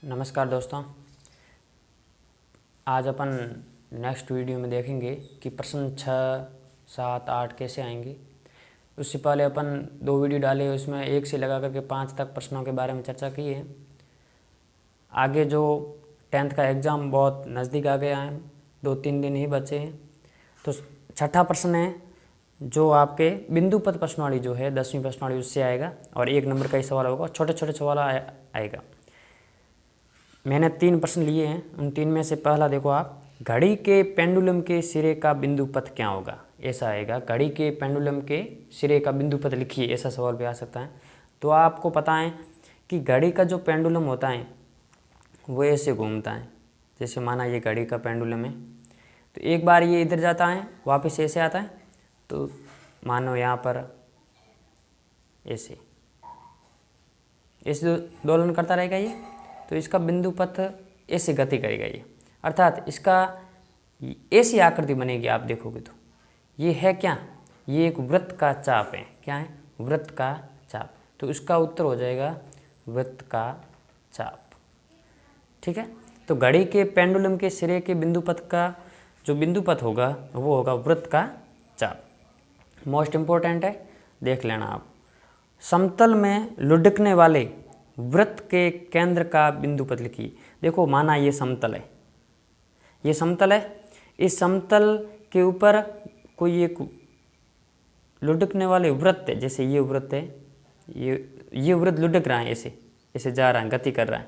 नमस्कार दोस्तों, आज अपन नेक्स्ट वीडियो में देखेंगे कि प्रश्न 6, 7, 8 कैसे आएंगे। उससे पहले अपन 2 वीडियो डाले, उसमें 1 से लगा करके 5 तक प्रश्नों के बारे में चर्चा की है। आगे जो 10th का एग्ज़ाम बहुत नज़दीक आ गया है, 2-3 दिन ही बचे हैं। तो छठा प्रश्न है जो आपके बिंदु पथ प्रश्नावली जो है 10वीं प्रश्नावली उससे आएगा और 1 नंबर का ही सवाल होगा। छोटे छोटे सवाल आएगा। मैंने 3 प्रश्न लिए हैं, उन 3 में से पहला देखो आप, घड़ी के पेंडुलम के सिरे का बिंदु पथ क्या होगा, ऐसा आएगा। घड़ी के पेंडुलम के सिरे का बिंदु पथ लिखिए, ऐसा सवाल भी आ सकता है। तो आपको पता है कि घड़ी का जो पेंडुलम होता है वो ऐसे घूमता है। जैसे माना ये घड़ी का पेंडुलम है, तो एक बार ये इधर जाता है, वापस ऐसे आता है, तो मानो यहाँ पर ऐसे दोलन करता रहेगा ये, तो इसका बिंदु पथ ऐसे गति करेगा ये, अर्थात इसका ऐसी आकृति बनेगी। आप देखोगे तो ये है क्या, ये एक वृत्त का चाप है। क्या है? वृत्त का चाप। तो इसका उत्तर हो जाएगा वृत्त का चाप। ठीक है। तो घड़ी के पेंडुलम के सिरे के बिंदु पथ का जो बिंदु पथ होगा वो होगा वृत्त का चाप। मोस्ट इम्पोर्टेंट है, देख लेना आप। समतल में लुढ़कने वाले वृत्त के केंद्र का बिंदु पथ लिखिए। देखो माना ये समतल है, ये समतल है, इस समतल के ऊपर कोई एक लुढ़कने वाले वृत्त है। जैसे ये वृत्त है, ये वृत्त लुढ़क रहा है, ऐसे ऐसे जा रहा है, गति कर रहा है,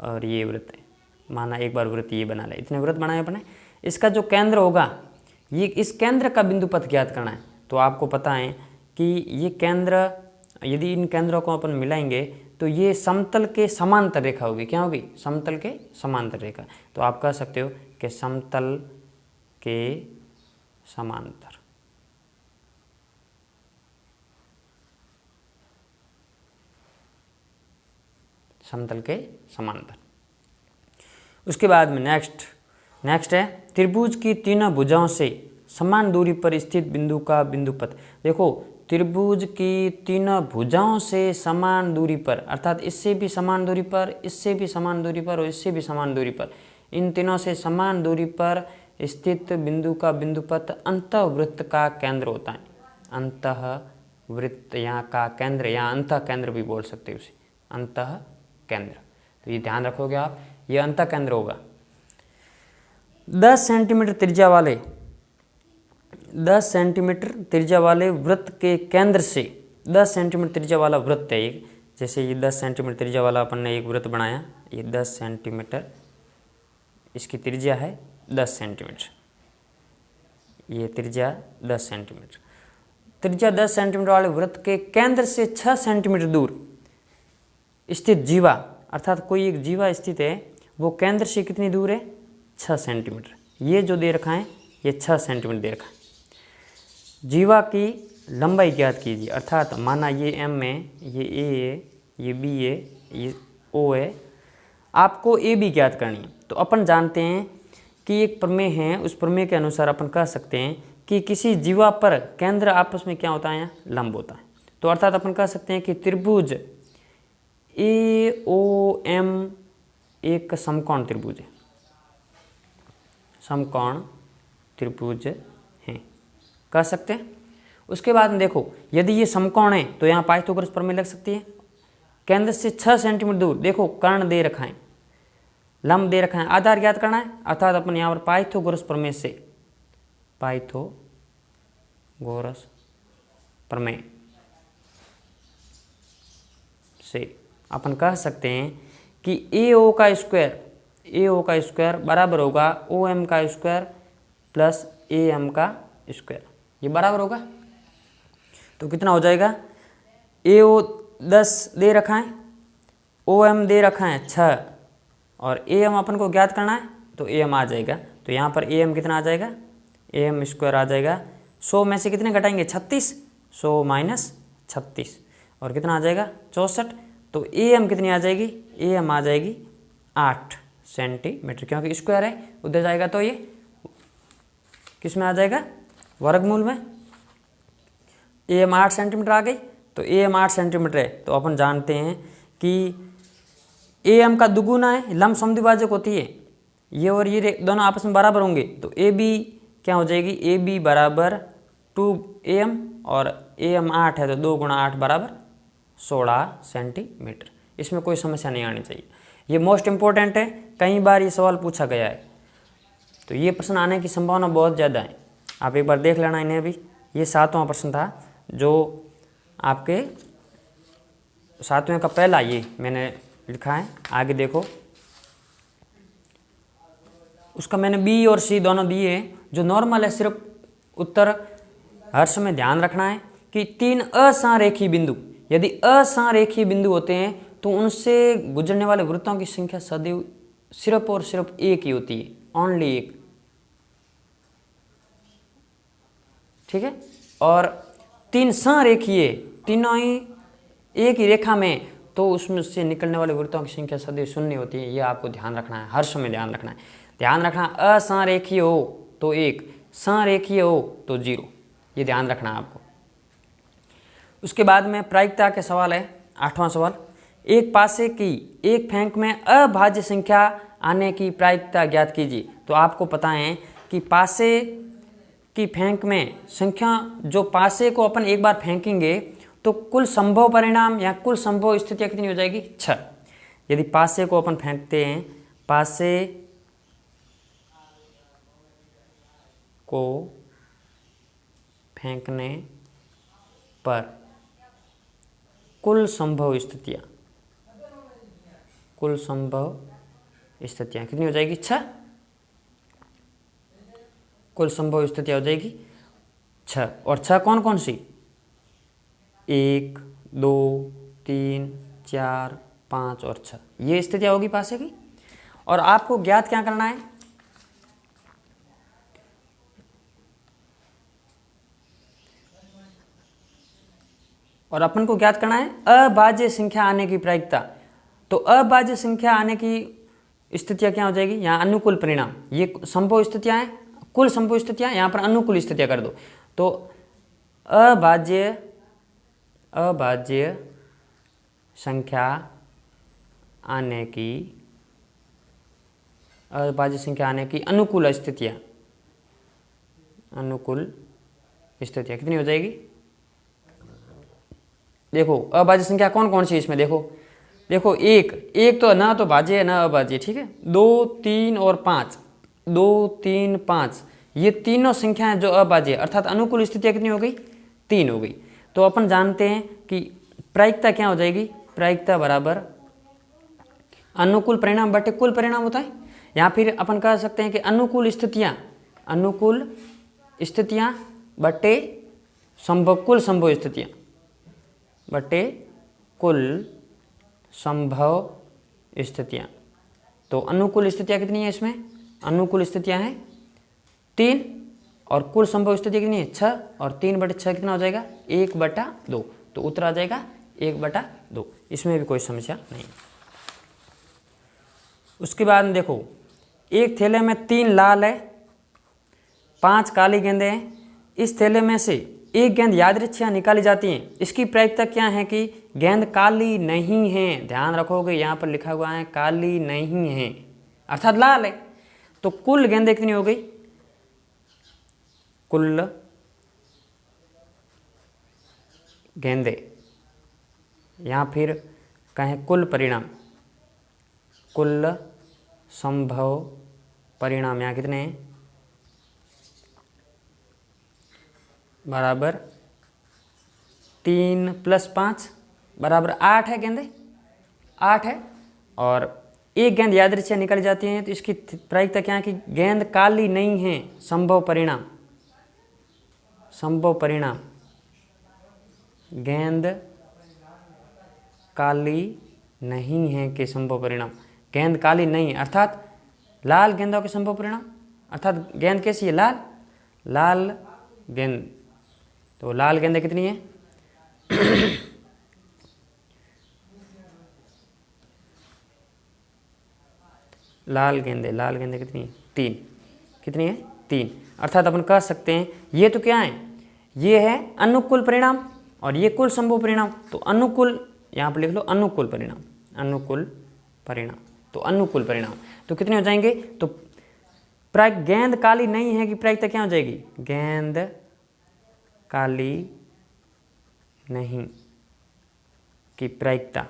और ये वृत्त है। माना एक बार वृत्त ये बना ले, इतने वृत्त बनाए अपने। इसका जो केंद्र होगा, ये इस केंद्र का बिंदु पथ ज्ञात करना है। तो आपको पता है कि ये केंद्र, यदि इन केंद्रों को अपन मिलाएंगे तो ये समतल के समांतर रेखा होगी। क्या होगी? समतल के समांतर रेखा। तो आप कह सकते हो कि समतल के समांतर। समतल के समांतर। उसके बाद में नेक्स्ट है त्रिभुज की तीनों भुजाओं से समान दूरी पर स्थित बिंदु का बिंदु पथ। देखो, त्रिभुज की तीनों भुजाओं से समान दूरी पर, अर्थात इससे भी समान दूरी पर, इससे भी समान दूरी पर और इससे भी समान दूरी पर, इन तीनों से समान दूरी पर स्थित बिंदु का बिंदु पथ अंतःवृत्त का केंद्र होता है। अंतःवृत्त यहाँ का केंद्र, यहाँ अंतः केंद्र भी बोल सकते हो उसे, अंतः केंद्र। तो ये ध्यान रखोगे आप, ये अंतः केंद्र होगा। 10 सेंटीमीटर त्रिज्या वाले वृत्त के केंद्र से, 10 सेंटीमीटर त्रिज्या वाला वृत्त है एक। जैसे ये 10 सेंटीमीटर त्रिज्या वाला अपन ने एक वृत्त बनाया, ये 10 सेंटीमीटर इसकी त्रिज्या है, 10 सेंटीमीटर, ये त्रिज्या 10 सेंटीमीटर। त्रिज्या 10 सेंटीमीटर वाले वृत्त के केंद्र से 6 सेंटीमीटर दूर स्थित जीवा, अर्थात कोई एक जीवा स्थित है, वो केंद्र से कितनी दूर है? 6 सेंटीमीटर। ये जो दे रखा है ये 6 सेंटीमीटर दे रखा है। जीवा की लंबाई ज्ञात कीजिए, अर्थात माना ये M है, ये A है, ये B है, ये O है, आपको AB ज्ञात करनी है। तो अपन जानते हैं कि एक प्रमेय है, उस प्रमेय के अनुसार अपन कह सकते हैं कि किसी जीवा पर केंद्र आपस में क्या होता है? लंब होता है। तो अर्थात अपन कह सकते हैं कि त्रिभुज AOM एक समकोण त्रिभुज है, समकोण त्रिभुज है, कह सकते हैं। उसके बाद में देखो, यदि ये समकोण है तो यहाँ पाइथागोरस प्रमेय लग सकती है। केंद्र से 6 सेंटीमीटर दूर, देखो कर्ण दे रखा है, लंब दे रखा है, आधार ज्ञात करना है, अर्थात अपन यहाँ पर पाइथागोरस प्रमेय से, पाइथागोरस प्रमेय से अपन कह सकते हैं कि AO का स्क्वायर बराबर होगा OM का स्क्वायर प्लस AM का स्क्वायर, ये बराबर होगा। तो कितना हो जाएगा? AO 10 दे रखा है, OM दे रखा है 6 और AM अपन को ज्ञात करना है, तो AM आ जाएगा। तो यहाँ पर AM कितना आ जाएगा? AM स्क्वायर आ जाएगा। 100 में से कितने घटाएंगे? 36, 100 माइनस 36 और कितना आ जाएगा? 64। तो AM कितनी आ जाएगी? AM आ जाएगी 8 सेंटीमीटर, क्योंकि स्क्वायर है, उधर जाएगा तो ये किस में आ जाएगा? वर्गमूल में। AM 8 सेंटीमीटर आ गई, तो AM 8 सेंटीमीटर है। तो अपन जानते हैं कि ए एम का दुगुना है, लंब समद्विभाजक होती है, ये और ये दोनों आपस में बराबर होंगे, तो ए बी क्या हो जाएगी, ए बी बराबर 2am, और am 8 है तो 2 गुणा 8 बराबर 16 सेंटीमीटर। इसमें कोई समस्या नहीं आनी चाहिए। ये मोस्ट इम्पोर्टेंट है, कई बार ये सवाल पूछा गया है, तो ये प्रश्न आने की संभावना बहुत ज़्यादा है। आप एक बार देख लेना इन्हें भी। ये 7वां प्रश्न था जो आपके 7वें का पहला, ये मैंने लिखा है, आगे देखो। उसका मैंने बी और सी दोनों दिए हैं, जो नॉर्मल है। सिर्फ उत्तर हर समय ध्यान रखना है कि 3 असंरेखीय बिंदु, यदि असंरेखीय बिंदु होते हैं तो उनसे गुजरने वाले वृत्तों की संख्या सदैव सिर्फ और सिर्फ एक ही होती है, ओनली एक। ठीक है। और 3 संरेखीय, तीनों ही एक ही रेखा में, तो उसमें से निकलने वाले वृत्तों की संख्या सदैव 0 होती है। ये आपको ध्यान रखना है, हर समय ध्यान रखना है। ध्यान रखना, असंरेखीय हो तो 1, संरेखीय हो तो 0, ये ध्यान रखना है आपको। उसके बाद में प्रायिकता के सवाल है, 8वां सवाल। एक पासे की एक फेंक में अभाज्य संख्या आने की प्रायिकता ज्ञात कीजिए। तो आपको पता है कि पासे की फेंक में संख्या, जो पासे को अपन एक बार फेंकेंगे तो कुल संभव परिणाम या कुल संभव स्थितियाँ कितनी हो जाएगी, 6। यदि पासे को अपन फेंकते हैं, पासे को फेंकने पर कुल संभव स्थितियाँ, कुल संभव स्थितियाँ कितनी हो जाएगी, 6। कुल संभव स्थितियाँ हो जाएगी 6। और 6 कौन कौन सी, 1, 2, 3, 4, 5 और 6, ये स्थितियाँ होगी पासे की। और आपको ज्ञात क्या करना है, और अपन को ज्ञात करना है अभाज्य संख्या आने की प्रायिकता। तो अभाज्य संख्या आने की स्थितियाँ क्या हो जाएगी, यहाँ अनुकूल परिणाम, ये संभव स्थितियाँ हैं, कुल संभव स्थितियाँ, यहाँ पर अनुकूल स्थितियाँ कर दो। तो अभाज्य संख्या आने की, अभाज्य संख्या आने की अनुकूल स्थितियाँ, अनुकूल स्थितियाँ कितनी हो जाएगी। देखो अभाज्य संख्या कौन कौन सी इसमें, देखो एक तो ना तो भाज्य है ना अभाज्य, ठीक है। 2, 3 और 5, 2, 3, 5, ये तीनों संख्याएं जो अभाज्य, अर्थात अनुकूल स्थितियाँ कितनी हो गई, 3 हो गई। तो अपन जानते हैं कि प्रायिकता क्या हो जाएगी, प्रायिकता बराबर अनुकूल परिणाम बटे कुल परिणाम होता है। या फिर अपन कह सकते हैं कि अनुकूल स्थितियाँ बटे कुल संभव स्थितियाँ बटे कुल संभव स्थितियाँ। तो अनुकूल स्थितियाँ कितनी है इसमें, अनुकूल स्थितियाँ हैं 3, और कुल संभव स्थिति कितनी है, 6, और 3/6 कितना हो जाएगा, 1/2। तो उत्तर आ जाएगा 1/2। इसमें भी कोई समस्या नहीं। उसके बाद में देखो, एक थैले में 3 लाल है, 5 काली गेंदें हैं। इस थैले में से एक गेंद यादृच्छिक निकाली जाती है। इसकी प्रायिकता क्या है कि गेंद काली नहीं है। ध्यान रखोगे, यहाँ पर लिखा हुआ है काली नहीं है, अर्थात लाल है। तो कुल गेंदें कितनी हो गई, कुल गेंदें, या फिर कहें कुल परिणाम, कुल संभव परिणाम यहाँ कितने हैं, बराबर 3 + 5 बराबर 8 है, गेंदें 8 है। और एक गेंद यादृच्छिक निकाली जाती है, तो इसकी प्रायिकता क्या है कि गेंद काली नहीं है, संभव परिणाम, संभव परिणाम गेंद काली नहीं है के संभव परिणाम, गेंद काली नहीं अर्थात लाल गेंदों के संभव परिणाम, अर्थात गेंद कैसी है, लाल गेंद। तो लाल गेंदें कितनी है लाल गेंदें कितनी है, 3। कितनी है, 3। अर्थात अपन कह सकते हैं ये तो क्या है, ये है अनुकूल परिणाम और ये कुल संभव परिणाम। तो अनुकूल यहाँ पर लिख लो, अनुकूल परिणाम, अनुकूल परिणाम, तो अनुकूल परिणाम। तो कितने हो जाएंगे? तो गेंद काली नहीं है कि प्रायिकता क्या हो जाएगी? गेंद काली नहीं की प्रायिकता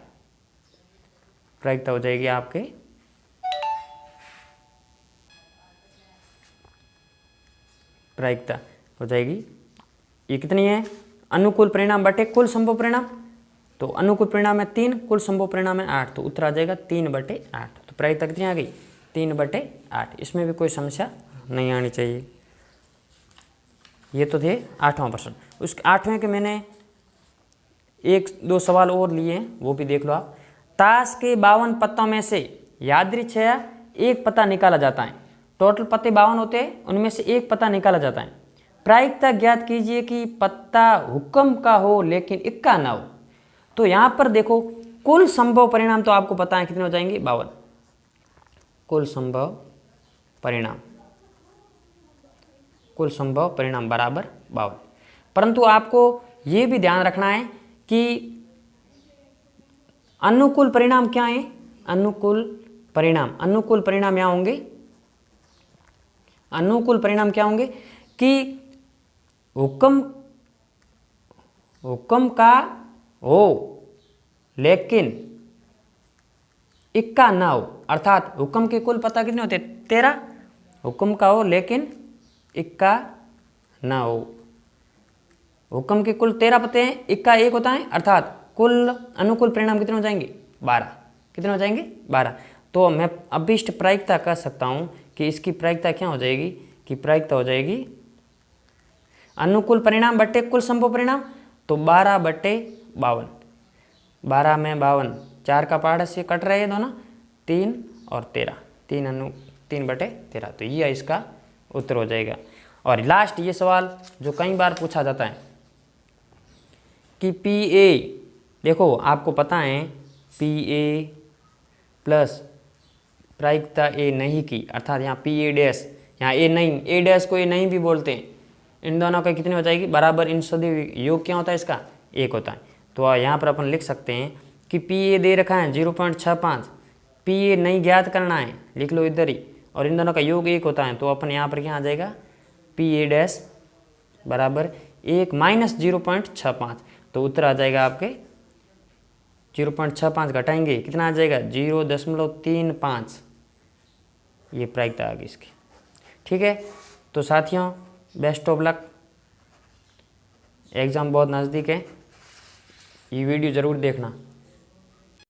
हो जाएगी आपके प्रायिकता हो जाएगी, ये कितनी है? अनुकूल परिणाम बटे कुल संभव परिणाम। तो अनुकूल परिणाम है 3, कुल संभव परिणाम है 8, तो उत्तर आ जाएगा 3/8। तो प्रायिकता कितनी आ गई? 3/8। इसमें भी कोई समस्या नहीं आनी चाहिए। ये तो थे 8वां प्रश्न। उस 8वें के मैंने 1-2 सवाल और लिए हैं, वो भी देख लो आप। ताश के 52 पत्तों में से यादृच्छया एक पत्ता निकाला जाता है। टोटल पत्ते 52 होते हैं, उनमें से एक पत्ता निकाला जाता है। प्रायिकता ज्ञात कीजिए कि पत्ता हुक्म का हो लेकिन इक्का ना हो। तो यहां पर देखो, कुल संभव परिणाम तो आपको पता है कितने हो जाएंगे? 52। कुल संभव परिणाम बराबर 52। परंतु आपको यह भी ध्यान रखना है कि अनुकूल परिणाम क्या है? अनुकूल परिणाम यहाँ होंगे। अनुकूल परिणाम क्या होंगे कि हुक्म का हो लेकिन इक्का ना हो। अर्थात हुक्म के कुल पत्ता कितने होते? 13। हुक्म का हो लेकिन इक्का ना हो। हुक्म के कुल 13 पत्ते हैं, इक्का 1 होता है, अर्थात कुल अनुकूल परिणाम कितने हो जाएंगे? 12। कितने हो जाएंगे? 12। तो मैं अभिष्ट प्रायिकता कह सकता हूं कि इसकी प्रायिकता क्या हो जाएगी? कि प्रायिकता हो जाएगी अनुकूल परिणाम बटे कुल संभव परिणाम, तो 12/52। 12 में 52, 4 का पहाड़ से कट रहे हैं दोनों, 3 और 13, 3/13। तो ये इसका उत्तर हो जाएगा। और लास्ट ये सवाल जो कई बार पूछा जाता है कि PA, देखो आपको पता है PA प्लस प्रायिकता A नहीं की, अर्थात यहाँ PA', यहाँ A नहीं, A' को A नहीं भी बोलते हैं। इन दोनों का कितनी हो जाएगी? बराबर। इन सदी योग क्या होता है? इसका 1 होता है। तो यहाँ पर अपन लिख सकते हैं कि PA दे रखा है 0.65, PA नहीं ज्ञात करना है, लिख लो इधर ही, और इन दोनों का योग 1 होता है। तो अपन यहाँ पर क्या आ जाएगा? PA' बराबर 1 माइनस 0.65। तो उत्तर आ जाएगा आपके 0.65 घटाएंगे, कितना आ जाएगा? 0.35। ये प्रायिकता आ गई इसकी। ठीक है, तो साथियों बेस्ट ऑफ लक। एग्ज़ाम बहुत नज़दीक है, ये वीडियो ज़रूर देखना।